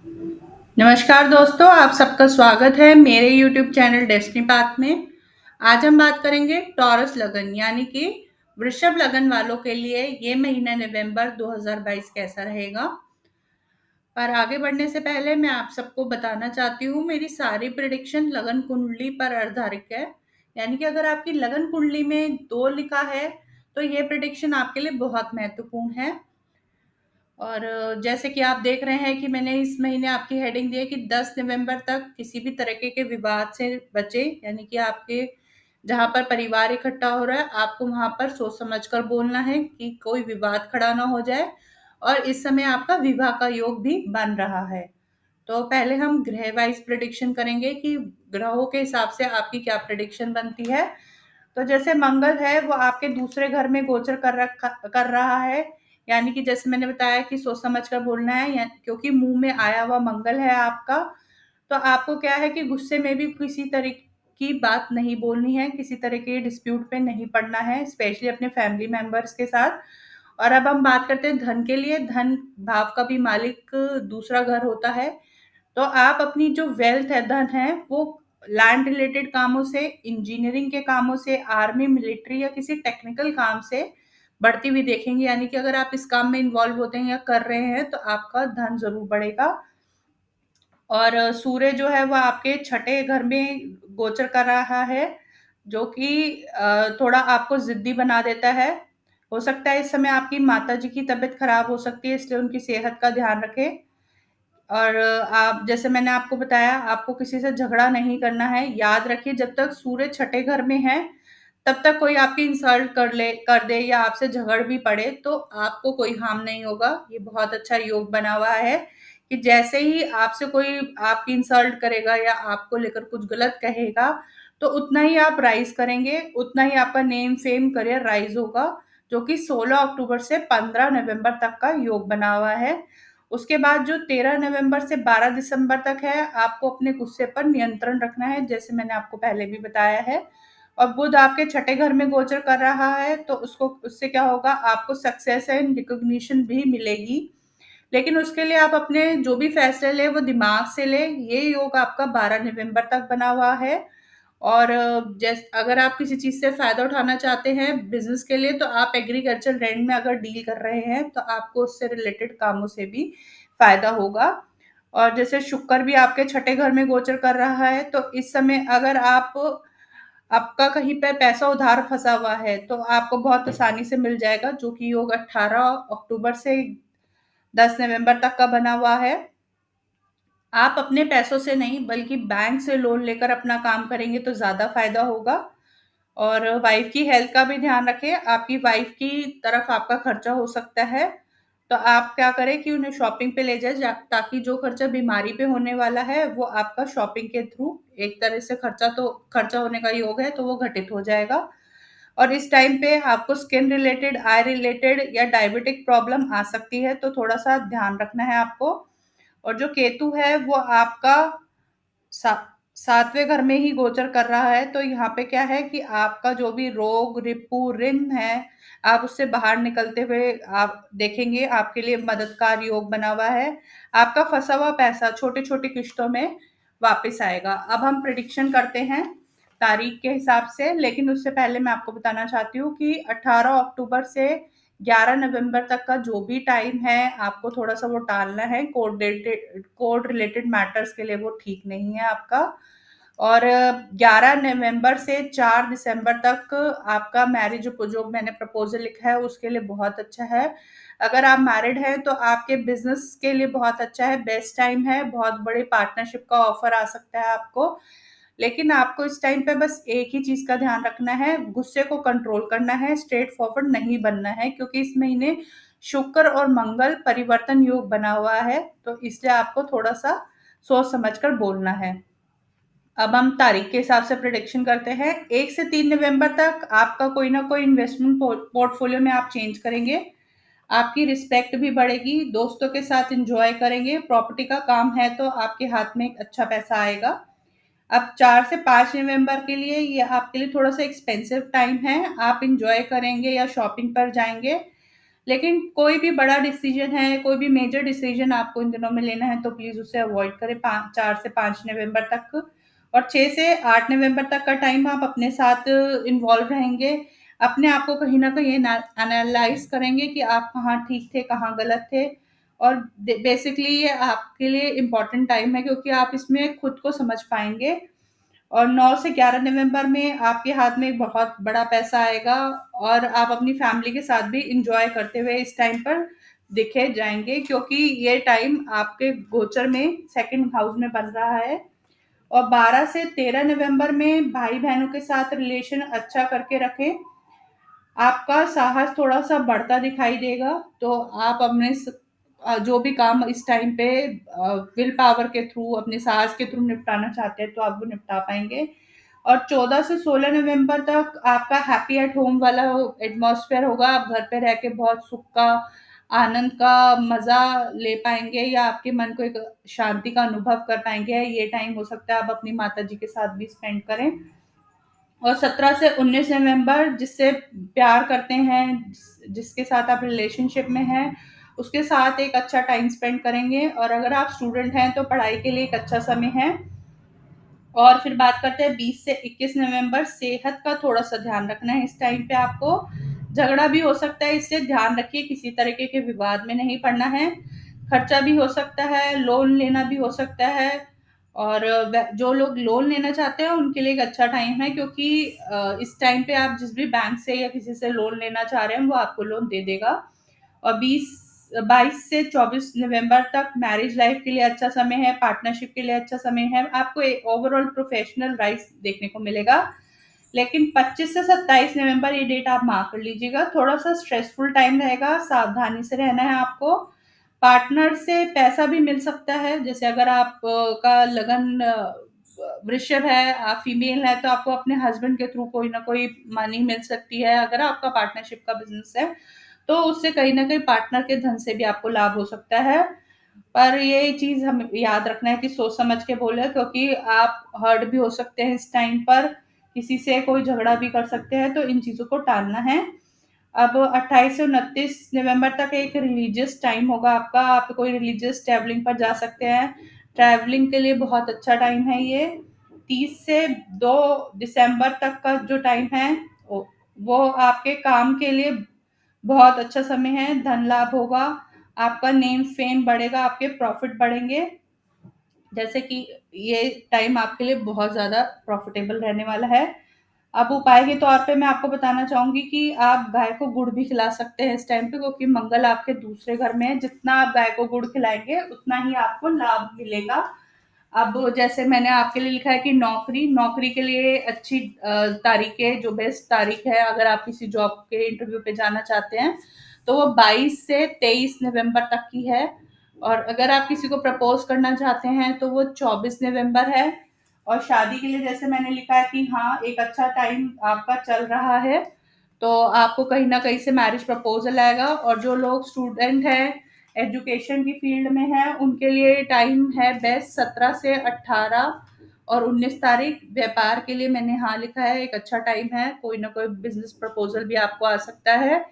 नमस्कार दोस्तों, आप सबका स्वागत है मेरे यूट्यूब चैनल डेस्टिनी पाथ में। आज हम बात करेंगे टॉरस लगन यानी कि वृषभ लगन वालों के लिए ये महीना नवंबर 2022 कैसा रहेगा। पर आगे बढ़ने से पहले मैं आप सबको बताना चाहती हूँ मेरी सारी प्रिडिक्शन लगन कुंडली पर आधारित है। यानी कि अगर आपकी लगन कुंडली में 2 लिखा है तो ये प्रिडिक्शन आपके लिए बहुत महत्वपूर्ण है। और जैसे कि आप देख रहे हैं कि मैंने इस महीने आपकी हेडिंग दी है कि 10 नवंबर तक किसी भी तरीके के विवाद से बचे। यानी कि आपके जहाँ पर परिवार इकट्ठा हो रहा है, आपको वहाँ पर सोच समझ कर बोलना है कि कोई विवाद खड़ा ना हो जाए। और इस समय आपका विवाह का योग भी बन रहा है। तो पहले हम ग्रह वाइज प्रिडिक्शन करेंगे कि ग्रहों के हिसाब से आपकी क्या प्रिडिक्शन बनती है। तो जैसे मंगल है वो आपके दूसरे घर में गोचर कर रहा है। यानी कि जैसे मैंने बताया कि सोच समझ कर बोलना है, क्योंकि मुंह में आया हुआ मंगल है आपका। तो आपको क्या है कि गुस्से में भी किसी तरह की बात नहीं बोलनी है, किसी तरह के डिस्प्यूट पे नहीं पड़ना है, स्पेशली अपने फैमिली मेंबर्स के साथ। और अब हम बात करते हैं धन के लिए। धन भाव का भी मालिक दूसरा घर होता है। तो आप अपनी जो वेल्थ है, धन है, वो लैंड रिलेटेड कामों से, इंजीनियरिंग के कामों से, आर्मी, मिलिट्री या किसी टेक्निकल काम से बढ़ती हुई देखेंगे। यानी कि अगर आप इस काम में इन्वॉल्व होते हैं या कर रहे हैं तो आपका धन ज़रूर बढ़ेगा। और सूर्य जो है वो आपके छठे घर में गोचर कर रहा है, जो कि थोड़ा आपको ज़िद्दी बना देता है। हो सकता है इस समय आपकी माताजी की तबीयत खराब हो सकती है, इसलिए उनकी सेहत का ध्यान रखें। और आप जैसे मैंने आपको बताया, आपको किसी से झगड़ा नहीं करना है। याद रखिए जब तक सूर्य छठे घर में है, तब तक कोई आपकी इंसल्ट कर दे या आपसे झगड़ भी पड़े तो आपको कोई हार्म नहीं होगा। ये बहुत अच्छा योग बना हुआ है कि जैसे ही आपसे कोई आपकी इंसल्ट करेगा या आपको लेकर कुछ गलत कहेगा, तो उतना ही आप राइज़ करेंगे, उतना ही आपका नेम, फेम, करियर राइज़ होगा, जो कि 16 अक्टूबर से 15 नवंबर तक का योग बना हुआ है। उसके बाद जो 13 नवंबर से 12 दिसंबर तक है, आपको अपने गुस्से पर नियंत्रण रखना है, जैसे मैंने आपको पहले भी बताया है। और बुध आपके छठे घर में गोचर कर रहा है, तो उसको उससे क्या होगा, आपको सक्सेस एंड रिकॉग्निशन भी मिलेगी। लेकिन उसके लिए आप अपने जो भी फैसले लें वो दिमाग से लें। ये योग आपका 12 नवंबर तक बना हुआ है। और जैस अगर आप किसी चीज़ से फ़ायदा उठाना चाहते हैं बिज़नेस के लिए, तो आप एग्रीकल्चर लैंड में अगर डील कर रहे हैं, तो आपको उससे रिलेटेड कामों से भी फ़ायदा होगा। और जैसे शुक्र भी आपके छठे घर में गोचर कर रहा है, तो इस समय अगर आपका कहीं पे पैसा उधार फँसा हुआ है, तो आपको बहुत आसानी से मिल जाएगा, जो कि योग 18 अक्टूबर से 10 नवंबर तक का बना हुआ है। आप अपने पैसों से नहीं बल्कि बैंक से लोन लेकर अपना काम करेंगे तो ज़्यादा फ़ायदा होगा। और वाइफ़ की हेल्थ का भी ध्यान रखें, आपकी वाइफ़ की तरफ आपका खर्चा हो सकता है, तो आप क्या करें कि उन्हें शॉपिंग पे ले जाएँ, ताकि जो खर्चा बीमारी पे होने वाला है, वो आपका शॉपिंग के थ्रू एक तरह से खर्चा होने का योग है, तो वो घटित हो जाएगा। और इस टाइम पे आपको स्किन रिलेटेड, आई रिलेटेड या डायबिटिक प्रॉब्लम आ सकती है, तो थोड़ा-सा ध्यान रखना है आपको। और जो केतु है वो आपका सा 7वें घर में ही गोचर कर रहा है, तो यहाँ पे क्या है कि आपका जो भी रोग, रिपू, ऋण है, आप उससे बाहर निकलते हुए आप देखेंगे, आपके लिए मददगार योग बना हुआ है। आपका फँसा हुआ पैसा छोटी-छोटी किश्तों में वापस आएगा। अब हम प्रेडिक्शन करते हैं तारीख के हिसाब से, लेकिन उससे पहले मैं आपको बताना चाहती हूँ कि 18 अक्टूबर से 11 नवंबर तक का जो भी टाइम है, आपको थोड़ा-सा वो टालना है। कोर्ट रिलेटेड मैटर्स के लिए वो ठीक नहीं है आपका। और 11 नवंबर से 4 दिसंबर तक आपका मैरिज जो मैंने प्रपोज़ल लिखा है उसके लिए बहुत अच्छा है। अगर आप मैरिड हैं तो आपके बिज़नेस के लिए बहुत अच्छा है, बेस्ट टाइम है, बहुत बड़े पार्टनरशिप का ऑफ़र आ सकता है आपको। लेकिन आपको इस टाइम पे बस एक ही चीज़ का ध्यान रखना है, गुस्से को कंट्रोल करना है, स्ट्रेट फॉरवर्ड नहीं बनना है, क्योंकि इस महीने शुक्र और मंगल परिवर्तन योग बना हुआ है, तो इसलिए आपको थोड़ा-सा सोच समझ कर बोलना है। अब हम तारीख के हिसाब से प्रेडिक्शन करते हैं। 1 से 3 नवंबर तक आपका कोई ना कोई इन्वेस्टमेंट पोर्टफोलियो में आप चेंज करेंगे। आपकी रिस्पेक्ट भी बढ़ेगी, दोस्तों के साथ एन्जॉय करेंगे, प्रॉपर्टी का काम है तो आपके हाथ में एक अच्छा पैसा आएगा। अब 4 से 5 नवंबर के लिए ये आपके लिए थोड़ा-सा एक्सपेंसिव टाइम है। आप एन्जॉय करेंगे या शॉपिंग पर जाएँगे, लेकिन कोई भी बड़ा डिसीजन है, कोई भी मेजर डिसीजन आपको इन दिनों में लेना है तो प्लीज़ उसे अवॉइड करें 4 से 5 नवंबर तक। और 6 से 8 नवंबर तक का टाइम आप अपने साथ इन्वॉल्व रहेंगे। अपने आप को कहीं न कहीं एनालाइज़ करेंगे कि आप कहाँ ठीक थे, कहाँ गलत थे। और बेसिकली ये आपके लिए इम्पोर्टेंट टाइम है क्योंकि आप इसमें खुद को समझ पाएँगे। और 9 से 11 नवंबर में आपके हाथ में एक बहुत बड़ा पैसा आएगा और आप अपनी फैमिली के साथ भी एन्जॉय करते हुए इस टाइम पर दिखे जाएँगे, क्योंकि ये टाइम आपके गोचर में सेकंड हाउस में बन रहा है। और 12 से 13 नवंबर में भाई-बहनों के साथ रिलेशन अच्छा करके रखें। आपका साहस थोड़ा-सा बढ़ता दिखाई देगा, तो आप अपने जो भी काम इस टाइम पे विल पावर के थ्रू, अपने साहस के थ्रू निपटाना चाहते हैं, तो आप वो निपटा पाएँगे। और 14 से 16 नवंबर तक आपका हैप्पी एट होम वाला एटमॉस्फेयर होगा। आप घर पे रह के बहुत सुख का, आनंद का मज़ा ले पाएँगे या आपके मन को एक शांति का अनुभव कर पाएँगे। ये टाइम हो सकता है आप अपनी माताजी के साथ भी स्पेंड करें। और 17 से 19 नवंबर जिससे प्यार करते हैं, जिसके साथ आप रिलेशनशिप में हैं, उसके साथ एक अच्छा टाइम स्पेंड करेंगे। और अगर आप स्टूडेंट हैं तो पढ़ाई के लिए एक अच्छा समय है। और फिर बात करते हैं 20 से 21 नवंबर, सेहत का थोड़ा-सा ध्यान रखना है इस टाइम पे आपको। झगड़ा भी हो सकता है, इससे ध्यान रखिए किसी तरीके के विवाद में नहीं पड़ना है। खर्चा भी हो सकता है, लोन लेना भी हो सकता है। और व जो लोग लोन लेना चाहते हैं उनके लिए एक अच्छा टाइम है, क्योंकि इस टाइम पे आप जिस भी बैंक से या किसी से लोन लेना चाह रहे हैं वो आपको लोन दे देगा। और 22 से 24 नवंबर तक मैरिज लाइफ के लिए अच्छा समय है, पार्टनरशिप के लिए अच्छा समय है। आपको एक ओवरऑल प्रोफेशनल राइज़ देखने को मिलेगा। लेकिन 25 से 27 नवंबर ये डेट आप मार्क कर लीजिएगा, थोड़ा-सा स्ट्रेसफुल टाइम रहेगा, सावधानी से रहना है आपको। पार्टनर से पैसा भी मिल सकता है, जैसे अगर आप का लगन वृषभ है, आप फीमेल हैं, तो आपको अपने हस्बैंड के थ्रू कोई ना कोई मनी मिल सकती है। अगर आपका पार्टनरशिप का बिज़नेस है, तो उससे कहीं न कहीं पार्टनर के धन से भी आपको लाभ हो सकता है। पर ये चीज़ हमें याद रखना है कि सोच समझ के बोलें, क्योंकि आप हर्ट भी हो सकते हैं इस टाइम पर, किसी से कोई झगड़ा भी कर सकते हैं, तो इन चीज़ों को टालना है। अब 28 से 29 नवंबर तक एक रिलीजियस टाइम होगा आपका, आप कोई रिलीजियस ट्रैवलिंग पर जा सकते हैं। ट्रैवलिंग के लिए बहुत अच्छा टाइम है ये। 30 से 2 दिसंबर तक का जो टाइम है, वो वो आपके काम के लिए बहुत अच्छा समय है, धन लाभ होगा, आपका नेम फेम बढ़ेगा, आपके प्रॉफ़िट बढ़ेंगे। जैसे कि ये टाइम आपके लिए बहुत ज़्यादा प्रॉफ़िटेबल रहने वाला है। अब उपाय के तौर पे मैं आपको बताना चाहूँगी कि आप गाय को गुड़ भी खिला सकते हैं इस टाइम पे, क्योंकि मंगल आपके दूसरे घर में है। जितना आप गाय को गुड़ खिलाएँगे, उतना ही आपको लाभ मिलेगा। अब जैसे मैंने आपके लिए लिखा है कि नौकरी के लिए अच्छी तारीखें, जो बेस्ट तारीख है अगर आप किसी जॉब के इंटरव्यू पे जाना चाहते हैं, तो वो 22 से 23 नवंबर तक की है। और अगर आप किसी को प्रपोज़ करना चाहते हैं तो वो 24 नवंबर है। और शादी के लिए जैसे मैंने लिखा है कि हाँ, एक अच्छा टाइम आपका चल रहा है, तो आपको कहीं न कहीं से मैरिज प्रपोज़ल आएगा। और जो लोग स्टूडेंट हैं, एजुकेशन की फ़ील्ड में हैं, उनके लिए टाइम है बेस्ट 17 से 18 और 19 तारीख। व्यापार के लिए मैंने हाँ लिखा है, एक अच्छा टाइम है, कोई ना कोई बिज़नेस प्रपोज़ल भी आपको आ सकता है।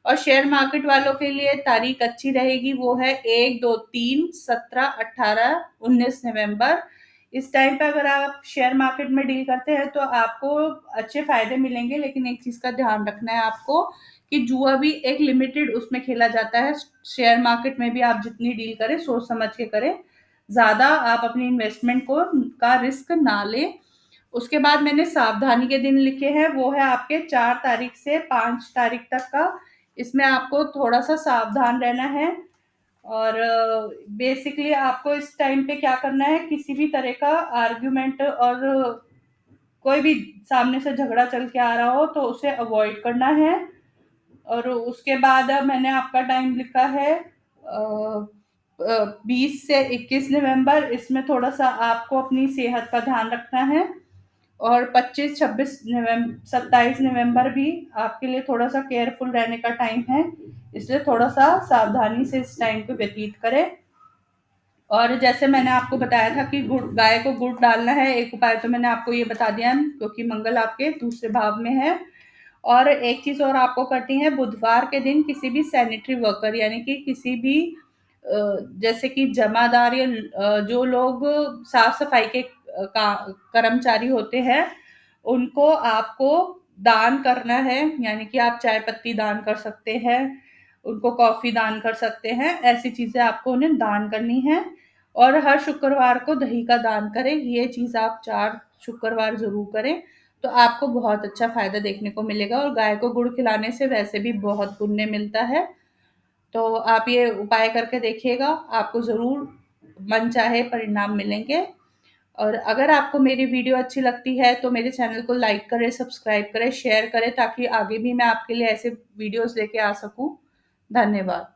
और शेयर मार्केट वालों के लिए तारीख अच्छी रहेगी, वो है 1, 2, 3, 17, 18, 19 नवंबर। इस टाइम पे अगर आप शेयर मार्केट में डील करते हैं तो आपको अच्छे फ़ायदे मिलेंगे, लेकिन एक चीज़ का ध्यान रखना है आपको कि जुआ भी एक लिमिटेड उसमें खेला जाता है। शेयर मार्केट में भी आप जितनी डील करें, सोच समझ के करें। ज़्यादा आप अपनी इन्वेस्टमेंट को का रिस्क ना लें। उसके बाद मैंने सावधानी के दिन लिखे हैं, वो है आपके 4 तारीख से 5 तारीख तक का। इसमें आपको थोड़ा-सा सावधान रहना है। और बेसिकली आपको इस टाइम पे क्या करना है, किसी भी तरह का आर्ग्यूमेंट और कोई भी सामने से झगड़ा चल के आ रहा हो तो उसे अवॉइड करना है। और उसके बाद मैंने आपका टाइम लिखा है 20 से 21 नवंबर, इसमें थोड़ा-सा आपको अपनी सेहत का ध्यान रखना है। और 25, 26 27 नवंबर भी आपके लिए थोड़ा-सा केयरफुल रहने का टाइम है, इसलिए थोड़ा-सा सावधानी से इस टाइम को व्यतीत करें। और जैसे मैंने आपको बताया था कि गुड़, गाय को गुड़ डालना है, एक उपाय तो मैंने आपको ये बता दिया है, क्योंकि मंगल आपके दूसरे भाव में है। और एक चीज़ और आपको करनी है, बुधवार के दिन किसी भी सैनिटरी वर्कर यानी कि किसी भी जैसे कि जमादार या जो लोग साफ-सफाई के कर्मचारी होते हैं, उनको आपको दान करना है, यानी कि आप चाय पत्ती दान कर सकते हैं, उनको कॉफ़ी दान कर सकते हैं, ऐसी चीज़ें आपको उन्हें दान करनी है। और हर शुक्रवार को दही का दान करें, ये चीज़ आप 4 शुक्रवार ज़रूर करें, तो आपको बहुत अच्छा फ़ायदा देखने को मिलेगा और गाय को गुड़ खिलाने से वैसे भी बहुत पुण्य मिलता है। तो आप ये उपाय करके देखिएगा, आपको ज़रूर मनचाहे परिणाम मिलेंगे। और अगर आपको मेरी वीडियो अच्छी लगती है तो मेरे चैनल को लाइक करें, सब्सक्राइब करें, शेयर करें ताकि आगे भी मैं आपके लिए ऐसे वीडियोज़ लेके आ सकूँ। धन्यवाद।